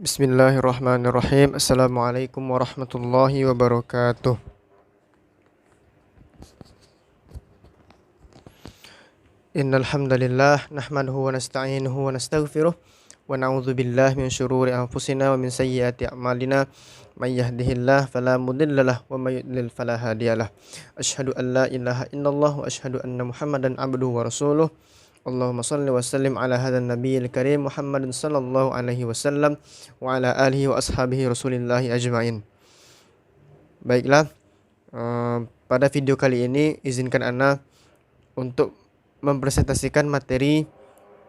Bismillahirrahmanirrahim. Assalamualaikum warahmatullahi wabarakatuh. Innal hamdalillah nahmaduhu wa nasta'inuhu wa nastaghfiruh wa na'udzu billahi min syururi anfusina wa min sayyiati a'malina. May yahdihillahu fala mudhillalah wa may yudlil fala hadiyalah. Asyhadu an la ilaha illallah wa asyhadu anna Muhammadan abduhu wa rasuluh. Allahumma salli wa sallim ala hadzal nabiyil karim Muhammadin sallallahu alaihi wasallam wa ala alihi wa ashabihi rasulillahi ajmain. Baiklah, pada video kali ini izinkan ana untuk mempresentasikan materi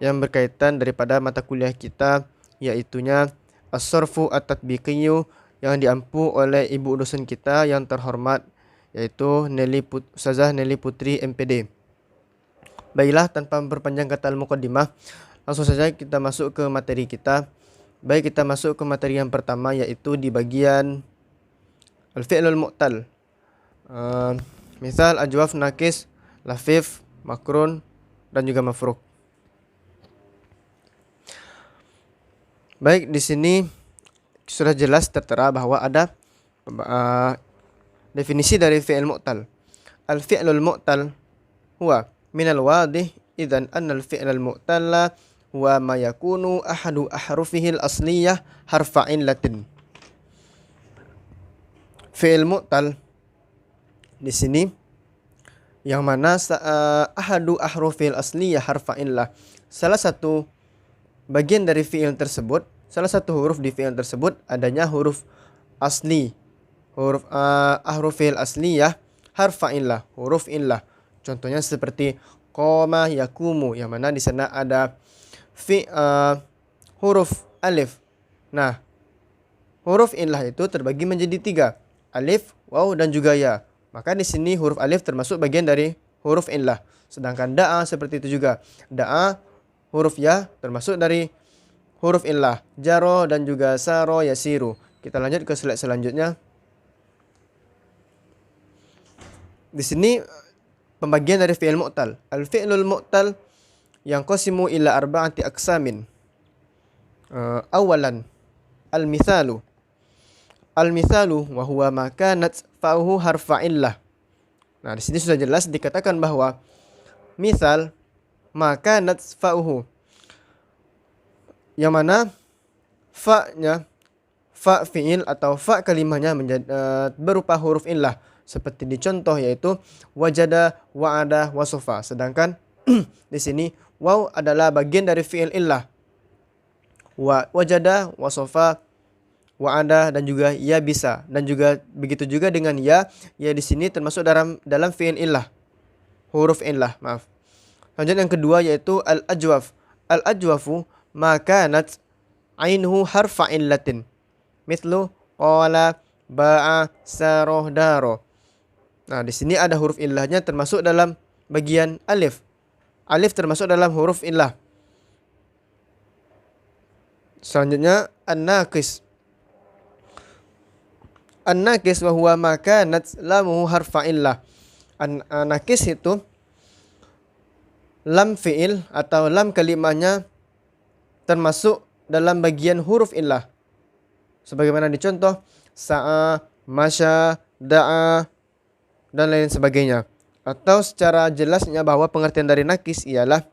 yang berkaitan daripada mata kuliah kita, yaitunya as-sarfu at-tatbiqiyyu, yang diampu oleh ibu dosen kita yang terhormat, yaitu Ustazah Nelly Putri MPD. Baiklah, tanpa memperpanjang kata al-muqaddimah, langsung saja kita masuk ke materi kita. Baik, kita masuk ke materi yang pertama, yaitu di bagian al-fi'lul mu'tal. Misal ajwaf, nakis, lafif, makrun, dan juga mafruk. Baik, di sini sudah jelas tertera bahwa ada definisi dari fi'il mu'tal. Al-fi'lul mu'tal huwa minal wadih idzan annal fi'lal mu'talla huwa ma yakunu ahadu ahrufihil asliyah harfa illatin. Fi'il mu'tal di sini yang mana ahadu ahrufil asliyah harfa illah, salah satu bagian dari fi'il tersebut, salah satu huruf di fi'il tersebut adanya huruf asli, huruf ahrufil asliyah harfa illah, huruf illah. Contohnya seperti qoma yakumu, yang mana di sana ada huruf alif. Nah, huruf illah itu terbagi menjadi 3, alif, waw, dan juga ya. Maka di sini huruf alif termasuk bagian dari huruf illah. Sedangkan da'a seperti itu juga. Da'a huruf ya termasuk dari huruf illah. Jaro dan juga saro yasiru. Kita lanjut ke slide selanjutnya. Di sini pembagian dari fi'il mu'tal. Al-fi'lul mu'tal yang qasimu ila arba'ati aqsamin. Awalan al-mithalu. Al-mithalu wa huwa ma kanat fa'uhu harfa illah. Nah, di sini sudah jelas dikatakan bahwa misal ma kanat fa'uhu, yang mana fa-nya, fa fi'il atau fa kalimahnya berupa huruf illah, seperti di contoh yaitu wajada, wa'ada, wasofa. Sedangkan di sini waw adalah bagian dari fi'il illah. Wajada, wasofa, wa'ada, dan juga ya bisa, dan juga begitu juga dengan ya di sini termasuk dalam fi'il illah, huruf illah, maaf. Lanjut yang kedua yaitu al-ajwaf. Al-ajwafu ma kanat ainuhu harfa illatin, mithlu qala, ba'a, saroh, daro. Nah, di sini ada huruf illahnya termasuk dalam bagian alif. Alif termasuk dalam huruf illah. Selanjutnya an-naqis. An-naqis wa huwa ma kanat lamuhu harfa illah. An-naqis itu lam fi'il atau lam kalimahnya termasuk dalam bagian huruf illah. Sebagaimana dicontoh sa'a, masya, da'a, dan lain sebagainya. Atau secara jelasnya bahwa pengertian dari nakis ialah,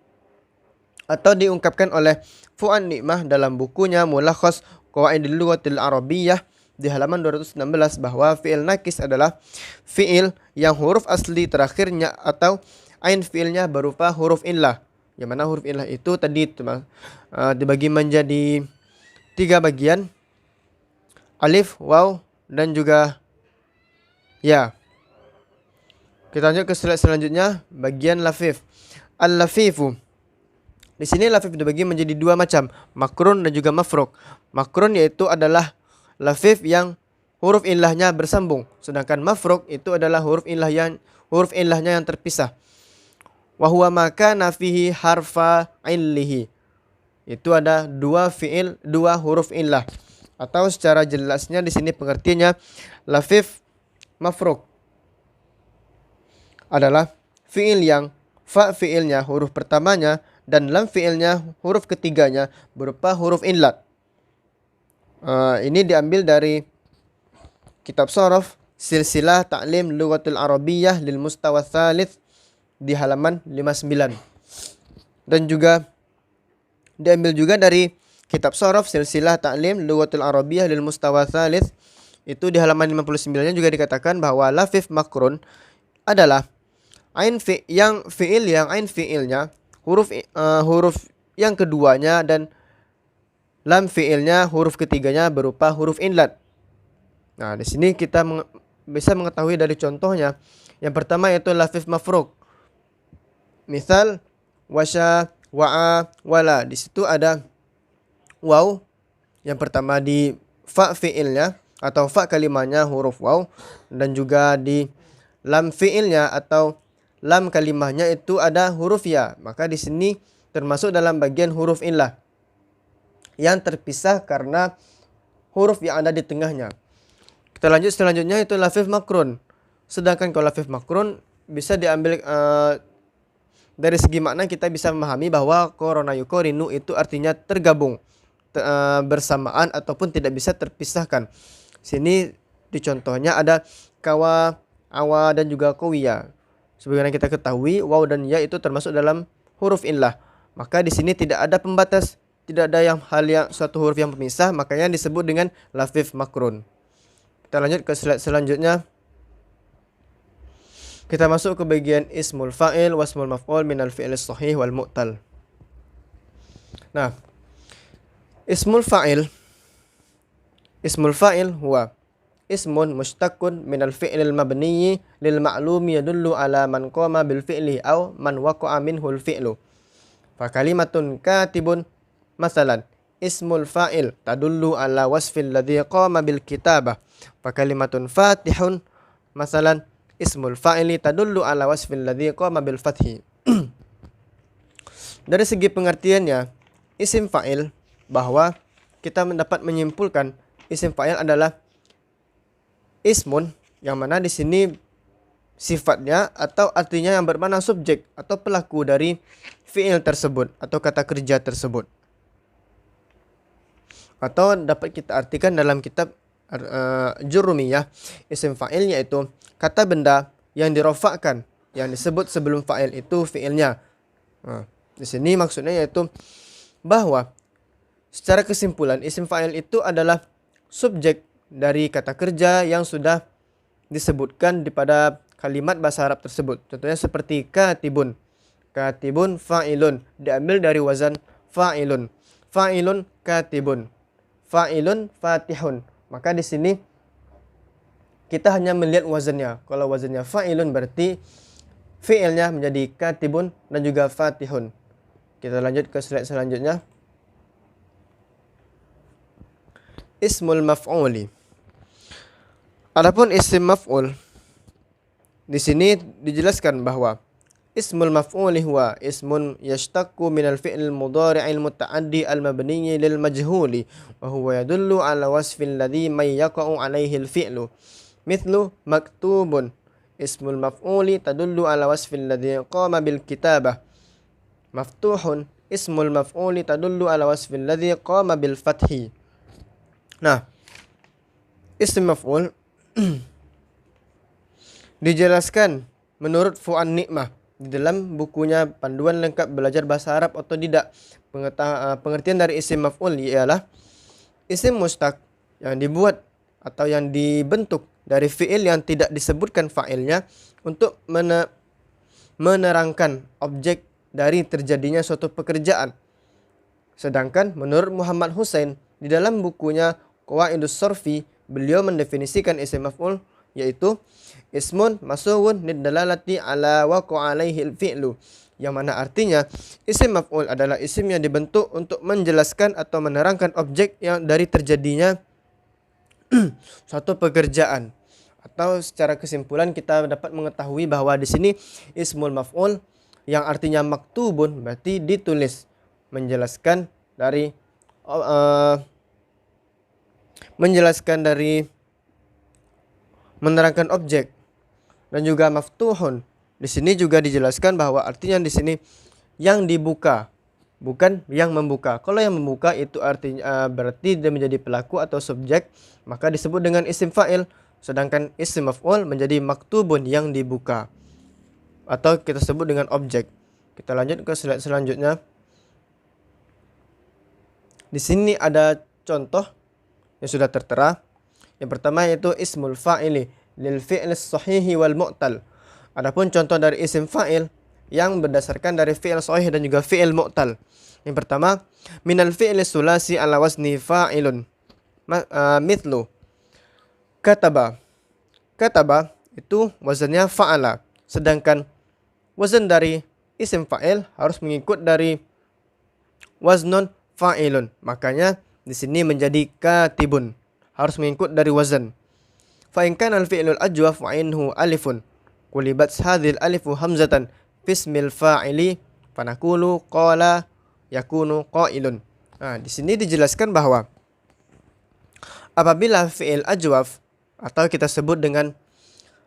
atau diungkapkan oleh Fu'an Nikmah dalam bukunya Mulakhas Qawaidil Lughatil Arabiyyah di halaman 216, bahwa fi'il nakis adalah fi'il yang huruf asli terakhirnya atau ain fi'ilnya berupa huruf illah. Yang mana huruf illah itu tadi dibagi menjadi 3 bagian, alif, waw, dan juga ya. Kita lanjut ke slide selanjutnya, bagian lafif. Al-lafifu. Di sini lafif dibagi menjadi 2 macam, makrun dan juga mafruk. Makrun yaitu adalah lafif yang huruf illahnya bersambung, sedangkan mafruk itu adalah huruf illahnya yang terpisah. Wa huwa ma kana fihi harfa illihi. Itu ada 2 fi'il, 2 huruf illah. Atau secara jelasnya di sini pengertiannya, lafif mafruk adalah fi'il yang fa fi'ilnya huruf pertamanya dan lam fi'ilnya huruf ketiganya berupa huruf illat. Ini diambil dari kitab Shorof Silsilah Ta'lim Lughatul Arabiyyah lil Mustawa Tsalits di halaman 59. Dan juga diambil juga dari kitab Shorof Silsilah Ta'lim Lughatul Arabiyyah lil Mustawa Tsalits, itu di halaman 59-nya juga dikatakan bahwa lafif makrun adalah fiil yang ain fiilnya huruf yang keduanya dan lam fiilnya huruf ketiganya berupa huruf inlat. Nah, di sini kita bisa mengetahui dari contohnya. Yang pertama yaitu lafif mafruk. Misal wasya, wa'a, wala. Di situ ada waw. Yang pertama di fa fiilnya atau fa kalimahnya huruf waw, dan juga di lam fiilnya atau lam kalimahnya itu ada huruf ya. Maka di sini termasuk dalam bagian huruf illah yang terpisah karena huruf yang ada di tengahnya. Kita lanjut selanjutnya itu lafif makrun. Sedangkan kalau lafif makrun bisa diambil dari segi makna, kita bisa memahami bahwa korona yukorinu itu artinya tergabung, bersamaan ataupun tidak bisa terpisahkan. Sini di contohnya ada kawa, awa, dan juga kowiya. Sebagaimana kita ketahui, waw dan ya itu termasuk dalam huruf illah. Maka di sini tidak ada pembatas, tidak ada suatu huruf yang pemisah, makanya disebut dengan lafif makrun. Kita lanjut ke slide selanjutnya. Kita masuk ke bagian ismul fa'il wasmul maf'ul minal fi'il sahih wal mu'tal. Nah, ismul fa'il huwa ismun mushtaqun minal fi'lil mabniyyi lil ma'lumi yadullu ala man qama bil fi'li aw man waqa'a minhul fi'lu. Fa kalimatun katibun masalan ismul fa'il tadullu ala wasfil ladzi qama bil kitabah. Fa kalimatun fatihun masalan ismul fa'ili tadullu ala wasfil ladzi qama bil fathi. Dari segi pengertiannya, isim fa'il, bahwa kita mendapat menyimpulkan isim fa'il adalah ismun, yang mana di sini sifatnya atau artinya yang bermakna subjek atau pelaku dari fi'il tersebut atau kata kerja tersebut. Atau dapat kita artikan dalam kitab Jurumiyah, isim fa'il yaitu kata benda yang dirofakkan, yang disebut sebelum fa'il itu fi'ilnya. Di sini maksudnya yaitu bahwa secara kesimpulan isim fa'il itu adalah subjek dari kata kerja yang sudah disebutkan pada kalimat bahasa Arab tersebut. Contohnya seperti katibun. Katibun fa'ilun, diambil dari wazan fa'ilun. Fa'ilun katibun. Fa'ilun fatihun. Maka di sini kita hanya melihat wazannya. Kalau wazannya fa'ilun berarti fi'ilnya menjadi katibun dan juga fatihun. Kita lanjut ke slide selanjutnya. Ismul maf'uli. Adapun isim maf'ul, di sini dijelaskan bahwa ismul maf'uli huwa ismun yashtaqu minal fi'il mudhari'il muta'addi al-mabniyyi lil majhuli wa huwa yadullu ala wasfil ladzi may yaqa'u 'alaihi al-fi'lu. Mithlu maktubun. Ismul maf'uli tadullu ala wasfil ladzi qama bil kitabah. Maftuhun. Ismul maf'uli tadullu ala wasfil ladzi qama bil fathi. Nah, isim maf'ul dijelaskan menurut Fu'an Nikmah di dalam bukunya Panduan Lengkap Belajar Bahasa Arab Otodidak. Pengertian dari isim maf'ul ialah isim mustaq yang dibuat atau yang dibentuk dari fi'il yang tidak disebutkan fa'ilnya untuk menerangkan objek dari terjadinya suatu pekerjaan. Sedangkan menurut Muhammad Hussein di dalam bukunya Qawaidus Sorfi, beliau mendefinisikan isim maf'ul yaitu ismun masughun lidalalati ala waqa'a alaihi al-fi'lu, yang mana artinya isim maf'ul adalah isim yang dibentuk untuk menjelaskan atau menerangkan objek yang dari terjadinya suatu pekerjaan. Atau secara kesimpulan kita dapat mengetahui bahwa di sini ismul maf'ul yang artinya maktubun berarti ditulis, menjelaskan dari menerangkan objek. Dan juga maftuhun, di sini juga dijelaskan bahwa artinya di sini yang dibuka. bukan yang membuka. Kalau yang membuka itu artinya berarti dia menjadi pelaku atau subjek, maka disebut dengan isim fa'il. Sedangkan isim maf'ul menjadi maktubun yang dibuka, atau kita sebut dengan objek. Kita lanjut ke slide selanjutnya. Di sini ada contoh yang sudah tertera. Yang pertama yaitu ismul fa'ili lil fi'il sahihi wal mu'tal. Adapun contoh dari isim fa'il yang berdasarkan dari fi'il sahih dan juga fi'il mu'tal. Yang pertama, minal fi'il sulasi ala wazni fa'ilun. Mithlu kataba. Kataba itu wazannya fa'ala. Sedangkan wazan dari isim fa'il harus mengikut dari waznun fa'ilun. Makanya di sini menjadi katibun. Harus mengikut dari wazan. Fa in kana al-fi'lul ajwaf wa inhu alifun qulibat hadhil alifu hamzatan fismil fa'ili fanaqulu qala yakunu qailun. Nah, di sini dijelaskan bahwa apabila fi'il ajwaf atau kita sebut dengan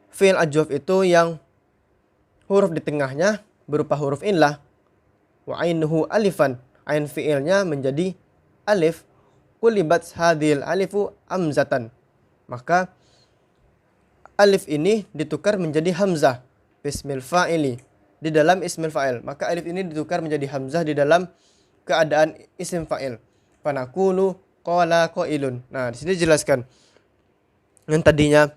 fi'il ajwaf itu yang huruf di tengahnya berupa huruf illah, wa ainuhu alifan, ain fi'ilnya menjadi alif, qulibat hadhil alifu hamzatan, maka alif ini ditukar menjadi hamzah bismil fa'ili di dalam ismil fa'il. Maka alif ini ditukar menjadi hamzah di dalam keadaan isim fa'il. Fanaqulu qala qailun. Nah, di sini dijelaskan. Yang tadinya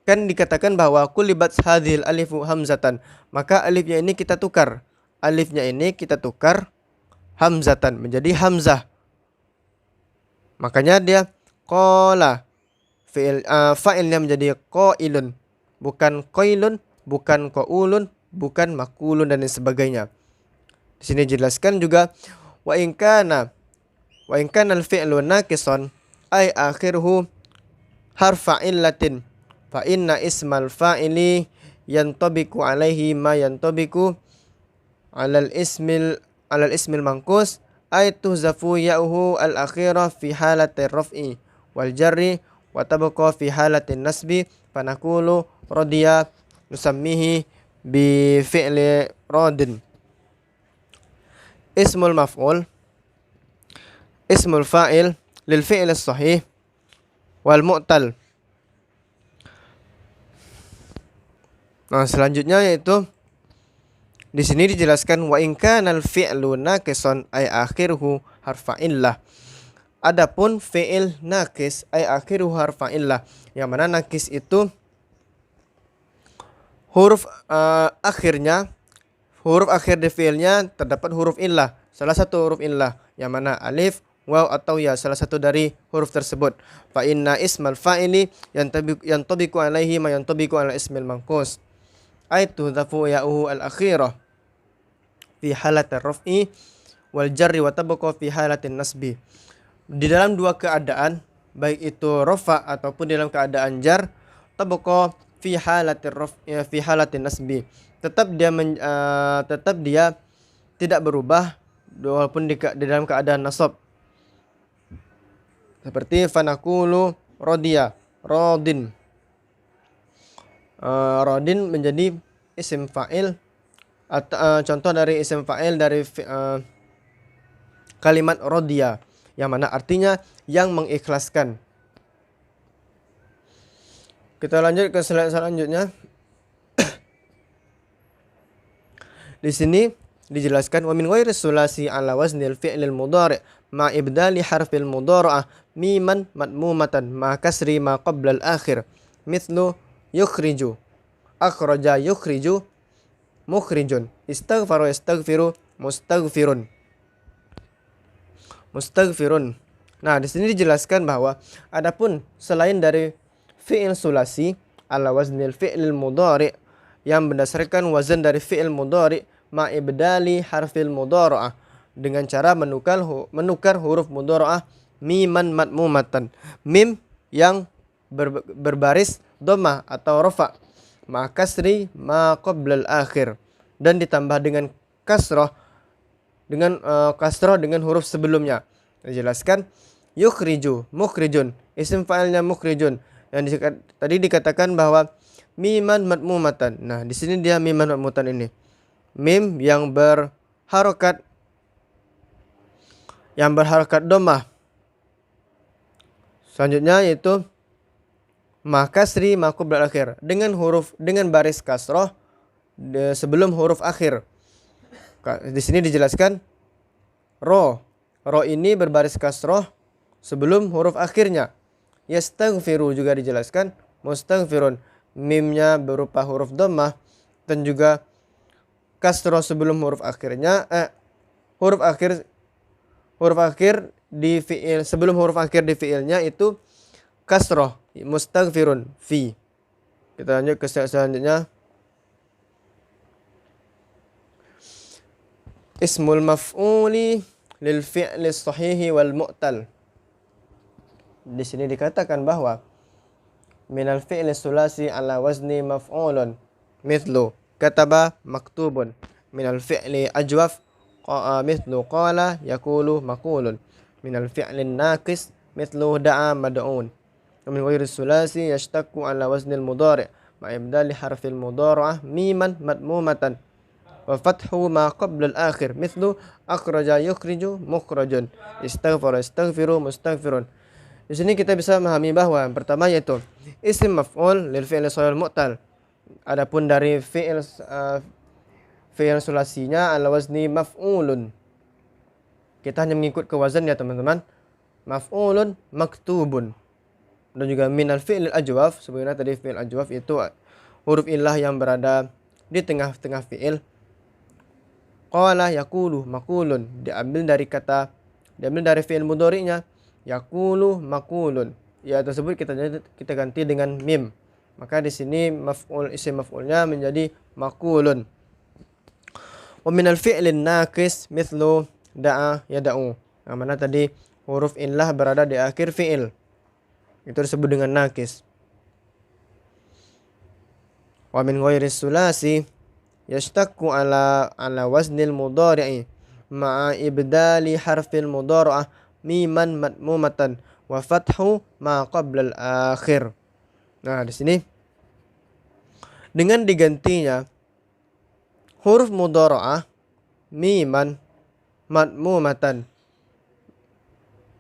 kan dikatakan bahwa qulibat hadhil alifu hamzatan, maka alifnya ini kita tukar. Alifnya ini kita tukar hamzatan menjadi hamzah. Makanya dia qala, fa'ilnya menjadi qailun, bukan qailun, bukan qaulun, bukan makulun dan lain sebagainya. Di sini jelaskan juga wa in kana al-fi'lu naqisan ay akhiruhu harfa illatin fa inna ismal fa'ili yantabiqu alaihi ma yantabiqu alal ismil manqus ay tuhzafu ya'uhu al-akhirah fi halati raf'i wal jarri wa tabqa fi halati nasbi fanaqulu radiya nusammihi bi fi'li radin. Ismul maf'ul ismul fa'il lil fi'il sahih wal mu'tal. Nah, selanjutnya yaitu di sini dijelaskan wa in kana al fi'lu naqisan ay akhiruhu harfa illah. Adapun fi'il naqis ay akhiruhu harfa illah, yang mana naqis itu huruf akhirnya, huruf akhir di fi'ilnya terdapat huruf illah, salah satu huruf illah, yang mana alif, waw atau ya, salah satu dari huruf tersebut. Fa inna ismal fa'ili yantabiqu alaihi ma yantabiqu ala ismil manqus ay tudhafu ya'uhu al-akhirah fi halat ar-raf'i wal jarri wa tabqa fi halatin nasbi. Di dalam dua keadaan, baik itu rafa ataupun dalam keadaan jar, tabqa fi halatir raf'i fi halatin nasbi, tetap dia tidak berubah walaupun di dalam keadaan nasab. Seperti fanaqulu radiya, radin. Radin menjadi isim fa'il atau contoh dari isim fa'il dari kalimat radiya, yang mana artinya yang mengikhlaskan. Kita lanjut ke slide selanjutnya. Di sini dijelaskan wa min ghairi sulasi ala waznil fi'lil mudhari' ma ibdali harfil mudhara'ah miman madmumatan ma kasri ma qabla al-akhir mithlu yukhriju, akhraja yukhriju, mukhrijun, istaghfara yastaghfiru, mustaghfirun, mustaghfirun. Nah, di sini dijelaskan bahwa adapun selain dari fi'il sulasi ala waznil fi'lil mudhari' yang berdasarkan wazan dari fi'il mudhari' ma ibdali harfil mudhara'ah, dengan cara menukar huruf mudhara'ah miman madmumatan, mim yang berbaris dhammah atau rafa, ma kasri ma qablal akhir, dan ditambah dengan kasrah dengan huruf sebelumnya. Dijelaskan yukhriju, mukhrijun, isim fa'ilnya mukhrijun, yang tadi dikatakan bahwa miman madmumatan. Nah, di sini dia miman madmumatan ini mim yang berharokat yang berharokat dhammah. Selanjutnya yaitu ma kasri ma qabla akhir, dengan baris kasroh sebelum huruf akhir. Di sini dijelaskan ro. Ro ini berbaris kasroh sebelum huruf akhirnya. Yastaghfiru juga dijelaskan mustaghfirun. Mimnya berupa huruf dhammah dan juga kasroh sebelum huruf akhirnya. Huruf akhir di fiil, sebelum huruf akhir di fiilnya itu kasroh. Mustaghfirun fi. Kita lanjut ke selanjutnya. Ismul maf'uli lil fi'li sahihi wal mu'tal. Di sini dikatakan bahwa minal fi'li sulasi ala wazni maf'ulun mithlu kataba maktubun, minal fi'li ajwaf mithlu qala yaqulu maqulun, minal fi'li naqis mithlu da'a mad'un, wa min ghairi sulasi yashtaqu ala wazni al mudhari' ma ibdali harfil mudhari'ah miman madmumatan wa fathu ma qabla al akhir mithlu akhraja yukhriju mukhrajun, istaghfara yastaghfiru mustaghfirun. Di sini kita bisa memahami bahwa yang pertama yaitu isim maf'ul lil fi'il shahih mu'tal. Adapun dari fi'il sulasinya ala wazni maf'ulun. Kita hanya mengikut ke wazan ya teman-teman. Maf'ulun maktubun. Dan juga minal fi'il ajwaf, sebenarnya tadi fi'il ajwaf itu huruf illah yang berada di tengah-tengah fi'il. Qala yaqulu maqulun, diambil dari fi'il mudhari'nya. Yaqulu maqulun. Ya tersebut kita ganti dengan mim. Maka di sini isim maf'ulnya menjadi maqulun. Wa minal fi'lin naqis mithlu da'a yada'u. Yang mana tadi huruf illah berada di akhir fi'il. Itu disebut dengan naqis. Wa min ghairi sulasi yashtaqu ala waznil mudhari'i ma'a ibdali harfil mudhari'ah miman matmumatan wa fathu ma qabla al-akhir. Nah, di sini dengan digantinya huruf mudhari'ah miman matmumatan.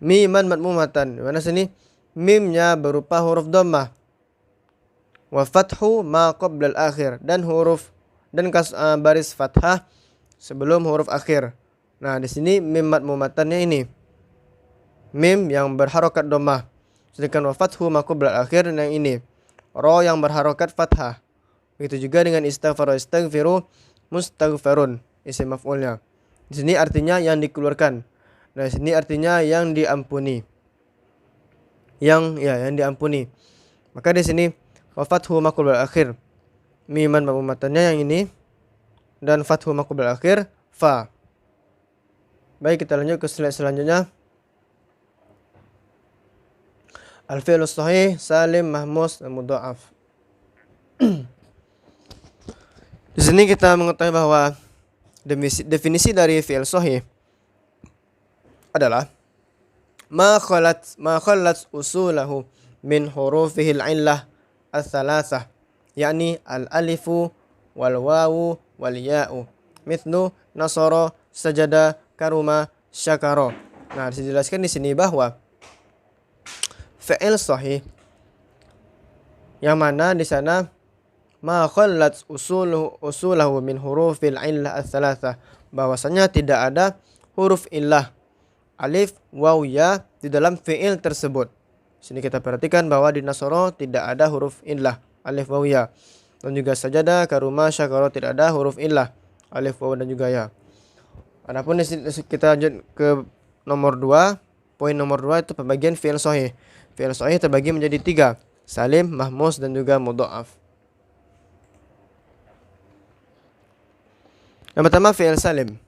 Miman matmumatan. Di mana sini mimnya berupa huruf dhammah. Wa fathu ma qabla al-akhir, dan baris fathah sebelum huruf akhir. Nah, di sini mim matmumatannya ini mim yang berharokat dhammah, sedangkan wa fathu ma qabla al-akhir yang ini ro yang berharokat fathah. Begitu juga dengan istaghfar istaghfiru mustaghfarun, isim maf'ulnya. Di sini artinya yang dikeluarkan. Nah, di sini artinya yang diampuni. Yang diampuni. Maka di sini wa fathu ma qabla al-akhir miman matmumatannya yang ini, dan fathu ma qabla al-akhir fa. Baik, kita lanjut ke slide selanjutnya. Al-fi'lu sahih salim mahmus dan mudha'af. Di sini kita mengetahui bahwa definisi dari fi'il sahih adalah ma khalat usulahu min hurufihil illah ats-tsalatsah, yakni al-alifu wal wawu wal ya'u, mithlu nasara sajada karuma syakara. Nah, dijelaskan di sini bahwa fi'il sahih yang mana di sana ma khallat usulahu min hurufil illah ats-tsalatsah, bahwasanya tidak ada huruf illah alif waw ya di dalam fi'il tersebut. Sini kita perhatikan bahwa di nasara tidak ada huruf illah alif waw ya, dan juga sajada karuma syakara tidak ada huruf illah alif waw dan juga ya. Adapun kita lanjut ke nomor 2. Poin nomor 2 itu pembagian fi'il sahih. Fi'il sahih terbagi menjadi 3, salim, mahmus, dan juga mudha'af. Yang pertama fi'il salim.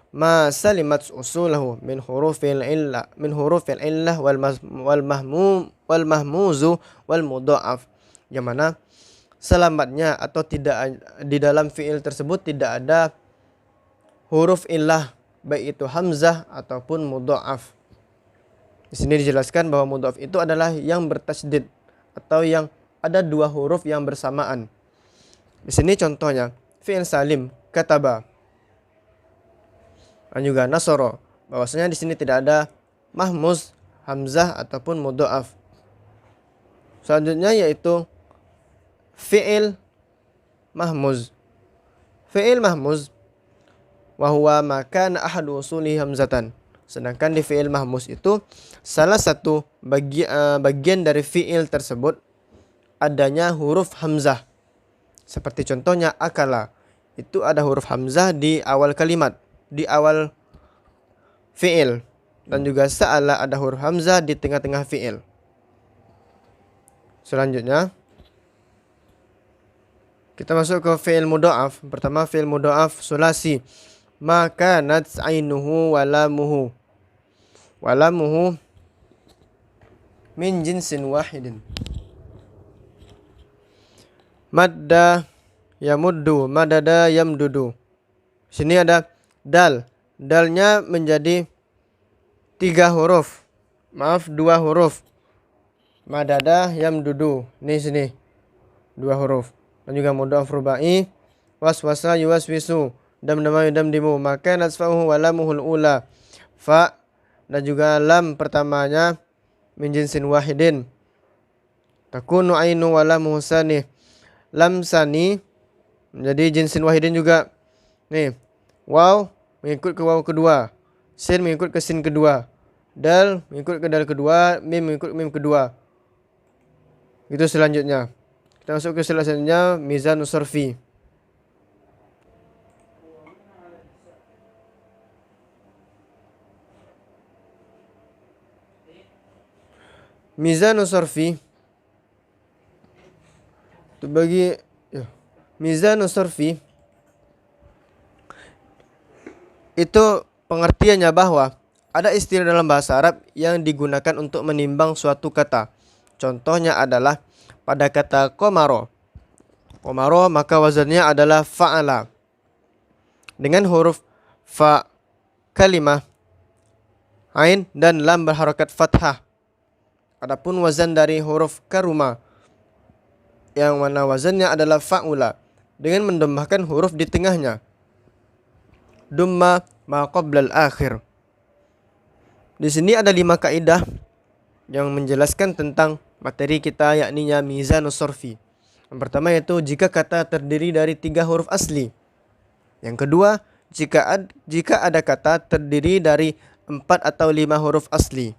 Ma salimat usulahu min hurufil illah wal mahmuzu wal mudha'af. Yang mana selamatnya atau tidak di dalam fi'il tersebut tidak ada huruf illah, baik itu hamzah ataupun mudha'af. Di sini dijelaskan bahwa mudhaf itu adalah yang bertasydid atau yang ada 2 huruf yang bersamaan. Di sini contohnya fi'il salim kataba dan juga nasara. bahwasanya di sini tidak ada mahmuz, hamzah ataupun mudha'af. Selanjutnya yaitu fi'il mahmuz. Fi'il mahmuz wa huwa ma kana ahadu usuli hamzatan. Sedangkan di fi'il mahmuz itu salah satu bagian dari fi'il tersebut adanya huruf hamzah. Seperti contohnya akala. Itu ada huruf hamzah di awal kalimat, di awal fi'il. Dan juga sa'ala ada huruf hamzah di tengah-tengah fi'il. Selanjutnya kita masuk ke fi'il mudha'af. Pertama fi'il mudha'af sulasi. Maka nat ainuhu walamuhu. Walamuhu min jinsin wahidin. Madda yamuddu, madada yamdudu. Sini ada dal. Dalnya menjadi 3 huruf. Maaf, 2 huruf. Madada yamdudu. Ini sini 2 huruf. Dan juga mudha'af rubai. Waswasa yuwaswisu. Damdama yudamdimu. Maka nasfahu walamuhul ula. Fa dan juga lam pertamanya min jinsin wahidin. Takunu ainu walamuhu sani. Lam sani menjadi jinsin wahidin juga. Nih, waw mengikut ke waw kedua, sin mengikut ke sin kedua, dal mengikut ke dal kedua, mim mengikut mim kedua. Itu selanjutnya. Kita masuk ke selanjutnya mizanus sarfi. Mizanus sarfi itu bagi mizanus sarfi itu pengertiannya bahwa ada istilah dalam bahasa Arab yang digunakan untuk menimbang suatu kata. Contohnya adalah pada kata komaro. Komaro maka wazannya adalah fa'ala. Dengan huruf fa, kalimah, ain dan lam berharakat fathah. Adapun wazan dari huruf karuma yang mana wazannya adalah fa'ula dengan mendambahkan huruf di tengahnya. Dumma ma qablal akhir. Di sini ada 5 kaidah yang menjelaskan tentang materi kita, yakninya mizanus sarfi. Yang pertama yaitu jika kata terdiri dari 3 huruf asli. Yang kedua, jika ada kata terdiri dari 4 atau 5 huruf asli.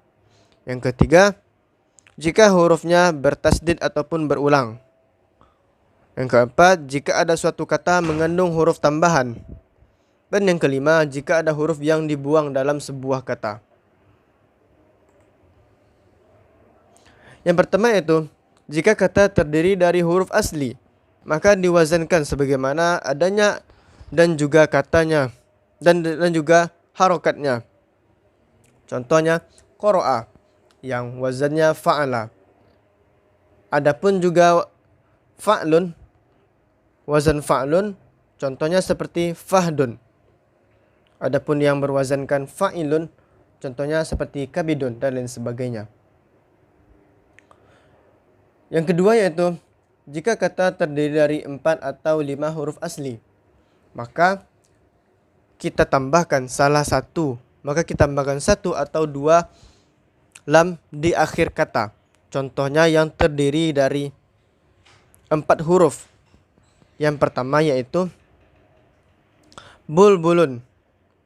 Yang ketiga, jika hurufnya bertasdid ataupun berulang. Yang keempat, jika ada suatu kata mengandung huruf tambahan. Dan yang kelima, jika ada huruf yang dibuang dalam sebuah kata. Yang pertama yaitu, jika kata terdiri dari huruf asli, maka diwazankan sebagaimana adanya dan juga katanya dan juga harokatnya. Contohnya, qara'a yang wazannya fa'ala. Adapun juga fa'lun, wazan fa'lun, contohnya seperti fahdun. Adapun yang berwazankan fa'ilun, contohnya seperti kabidun dan lain sebagainya. Yang kedua yaitu, jika kata terdiri dari 4 atau 5 huruf asli, maka kita tambahkan salah satu, maka kita tambahkan 1 atau 2 lam di akhir kata. Contohnya yang terdiri dari 4 huruf. Yang pertama yaitu bulbulun,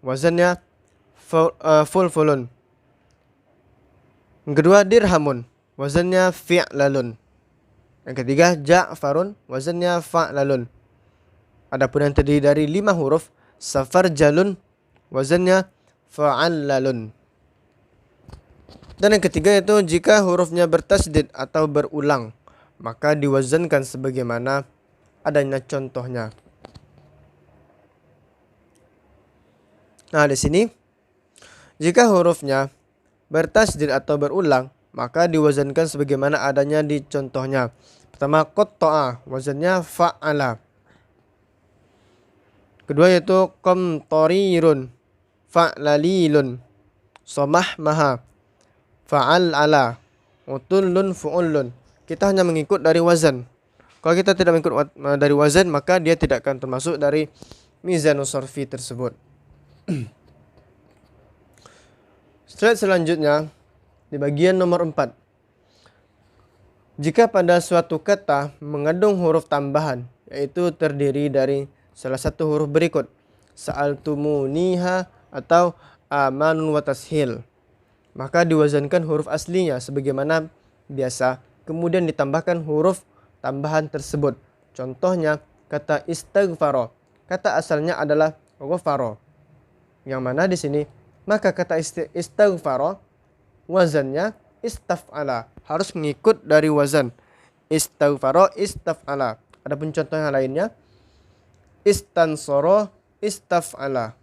wazannya fulfulun. Yang kedua dirhamun, wazannya fi'lalun. Yang ketiga ja'farun, wazannya fa'lalun. Adapun yang terdiri dari 5 huruf, safarjalun, wazannya fa'allalun. Dan yang ketiga yaitu jika hurufnya bertasdid atau berulang, maka diwazankan sebagaimana adanya contohnya. Nah, di sini jika hurufnya bertasdid atau berulang, maka diwazankan sebagaimana adanya di contohnya. Pertama, qatta'a, wazannya fa'ala. Kedua yaitu qamtarirun, fa'lalilun, somahmaha, fa'al'ala, utullun, fu'ullun. Kita hanya mengikut dari wazan. Kalau kita tidak mengikut dari wazan, maka dia tidak akan termasuk dari mizanus sarfi tersebut. Slide selanjutnya di bagian nomor 4. Jika pada suatu kata mengandung huruf tambahan, yaitu terdiri dari salah satu huruf berikut, sa'altumuniha atau amanun wa tashil, maka diwazankan huruf aslinya sebagaimana biasa, kemudian ditambahkan huruf tambahan tersebut. Contohnya kata istaghfaro, kata asalnya adalah ghafaro, yang mana di sini maka kata istaghfaro wazannya istaf'ala, harus mengikut dari wazan istaghfaro istaf'ala. Adapun contoh yang lainnya istansoro istaf'ala,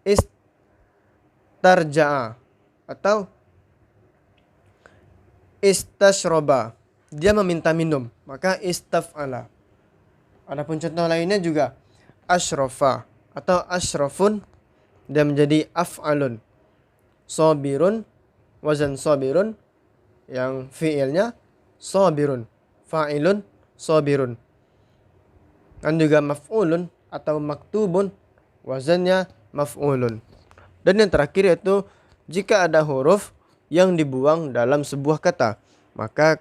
istarja'a atau istashroba, dia meminta minum, maka istaf'ala. Adapun contoh lainnya juga ashrofa atau ashrofun, dia menjadi af'alun. Sobirun, wazan sobirun yang fi'ilnya sobirun, fa'ilun sobirun. Dan juga maf'ulun atau maktubun, wazannya maf'ulun. Dan yang terakhir yaitu jika ada huruf yang dibuang dalam sebuah kata, maka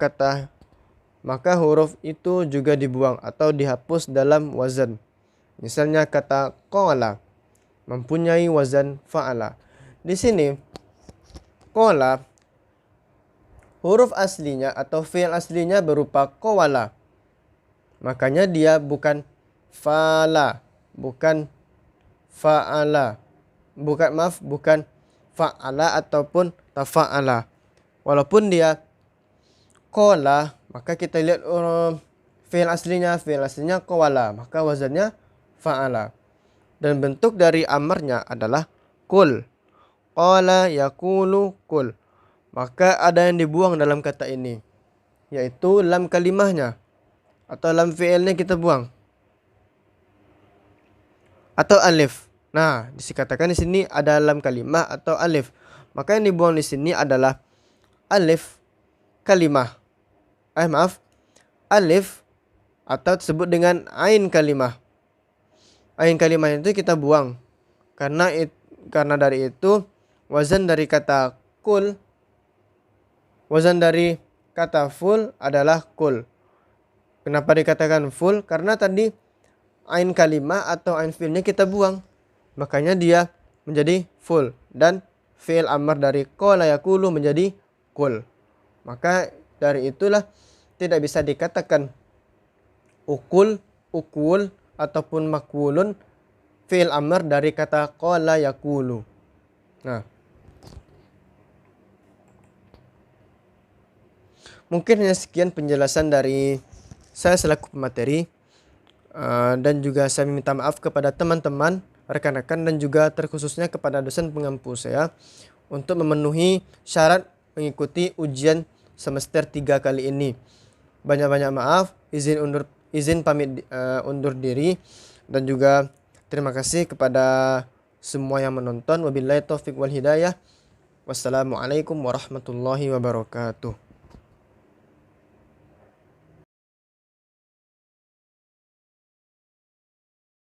huruf itu juga dibuang atau dihapus dalam wazan. Misalnya kata qala mempunyai wazan fa'ala. Di sini qala huruf aslinya atau fi'il aslinya berupa qawala. Makanya dia bukan fa'ala, bukan fa'ala. Bukan fa'ala ataupun tafa'ala. Walaupun dia qala, maka kita lihat fi'il aslinya qawala, maka wazannya fa'ala. Dan bentuk dari amarnya adalah kul. Qala yaqulu kul. Maka ada yang dibuang dalam kata ini, yaitu lam kalimahnya atau lam fi'ilnya kita buang, atau alif. Nah, dikatakan di sini ada lam kalimah atau alif. Maka yang dibuang di sini adalah alif kalimah. Alif atau disebut dengan ain kalimah. Ain kalimah itu kita buang karena dari itu wazan dari kata kul, wazan dari kata full adalah kul. Kenapa dikatakan full? Karena tadi ain kalimah atau ain fi'ilnya kita buang, makanya dia menjadi full. Dan fi'il amr dari qala yaqulu menjadi kul. Maka dari itulah tidak bisa dikatakan ukul, ataupun makulun fi'il amr dari kata qala yaqulu. Nah, mungkin hanya sekian penjelasan dari saya selaku pemateri, dan juga saya minta maaf kepada teman-teman, rekan-rekan, dan juga terkhususnya kepada dosen pengampu saya untuk memenuhi syarat mengikuti ujian semester 3 kali ini. Banyak-banyak maaf, izin pamit undur diri, dan juga terima kasih kepada semua yang menonton. Wabillahi taufiq wal hidayah. Wassalamualaikum warahmatullahi wabarakatuh.